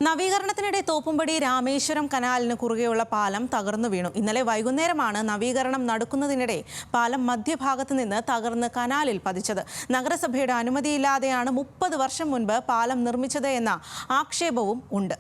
നവീകരണത്തിനിടെ തോപ്പുംപടി രാമേശ്വരം കനാലിന് കുറുകെയുള്ള പാലം തകർന്നു വീണു. ഇന്നലെ വൈകുന്നേരമാണ് നവീകരണം നടക്കുന്നതിനിടെ പാലം മധ്യഭാഗത്ത് നിന്ന് തകർന്ന് കനാലിൽ പതിച്ചത്. നഗരസഭയുടെ അനുമതിയില്ലാതെയാണ് 30 വർഷം മുൻപ് പാലം നിർമ്മിച്ചത് എന്ന ആക്ഷേപവും ഉണ്ട്.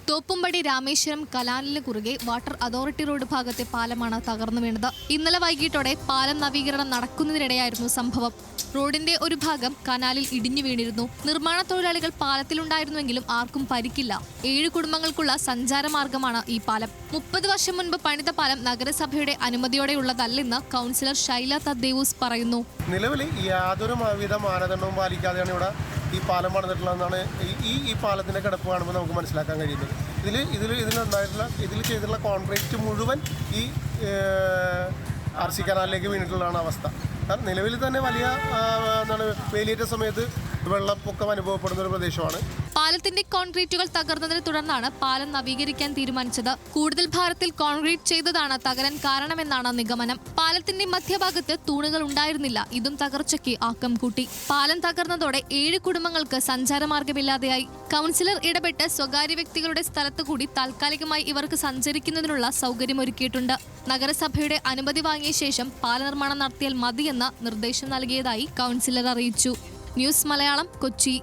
തോപ്പുംപടി രാമേശ്വരം കനാലിന് കുറുകെ വാട്ടർ അതോറിറ്റി റോഡ് ഭാഗത്തെ പാലമാണ് തകർന്നു വീണത്. ഇന്നലെ വൈകിട്ടോടെ പാലം നവീകരണം നടക്കുന്നതിനിടെയായിരുന്നു സംഭവം. റോഡിന്റെ ഒരു ഭാഗം കനാലിൽ ഇടിഞ്ഞു വീണിരുന്നു. നിർമ്മാണ തൊഴിലാളികൾ പാലത്തിലുണ്ടായിരുന്നുവെങ്കിലും ആർക്കും പരിക്കില്ല. 7 കുടുംബങ്ങൾക്കുള്ള സഞ്ചാരമാർഗമാണ് ഈ പാലം. 30 വർഷം മുൻപ് പണിത പാലം നഗരസഭയുടെ അനുമതിയോടെയുള്ളതല്ലെന്ന് കൗൺസിലർ ശൈല തദ്ദേവൂസ് പറയുന്നു. നിലവിൽ യാതൊരു വിധ മാനദണ്ഡവും പാലിക്കാതെയാണ് ഇവിടെ ഈ പാലം പണിതിട്ടുള്ളതെന്നാണ് ഈ പാലത്തിന്റെ കിടപ്പ് കാണുമ്പോൾ നമുക്ക് മനസ്സിലാക്കാൻ കഴിയുന്നത്. ഇതിൽ ചെയ്തിട്ടുള്ള കോൺക്രീറ്റ് മുഴുവൻ ഈ RC കനാലിലേക്ക് വീണിട്ടുള്ളതാണ് അവസ്ഥ. നിലവിൽ തന്നെ വലിയ വേലിയേറ്റ സമയത്ത് വെള്ളപ്പൊക്കം അനുഭവപ്പെടുന്ന ഒരു പ്രദേശമാണ്. പാലത്തിന്റെ കോൺക്രീറ്റുകൾ തകർന്നതിനെ തുടർന്നാണ് പാലം നവീകരിക്കാൻ തീരുമാനിച്ചത്. കൂടുതൽ ഭാരത്തിൽ കോൺക്രീറ്റ് ചെയ്തതാണ് തകരാൻ കാരണമെന്നാണ് നിഗമനം. പാലത്തിന്റെ മധ്യഭാഗത്ത് തൂണുകൾ ഉണ്ടായിരുന്നില്ല. ഇതും തകർച്ചയ്ക്ക് ആക്കം കൂട്ടി. പാലം തകർന്നതോടെ 7 കുടുംബങ്ങൾക്ക് സഞ്ചാരമാർഗമില്ലാതെയായി. കൗൺസിലർ ഇടപെട്ട് സ്വകാര്യ വ്യക്തികളുടെ സ്ഥലത്തു കൂടി താൽക്കാലികമായി ഇവർക്ക് സഞ്ചരിക്കുന്നതിനുള്ള സൗകര്യമൊരുക്കിയിട്ടുണ്ട്. നഗരസഭയുടെ അനുമതി വാങ്ങിയ ശേഷം പാല നിർമ്മാണം നടത്തിയാൽ മതിയെന്ന നിർദ്ദേശം നൽകിയതായി കൗൺസിലർ അറിയിച്ചു. ന്യൂസ് മലയാളം, കൊച്ചി.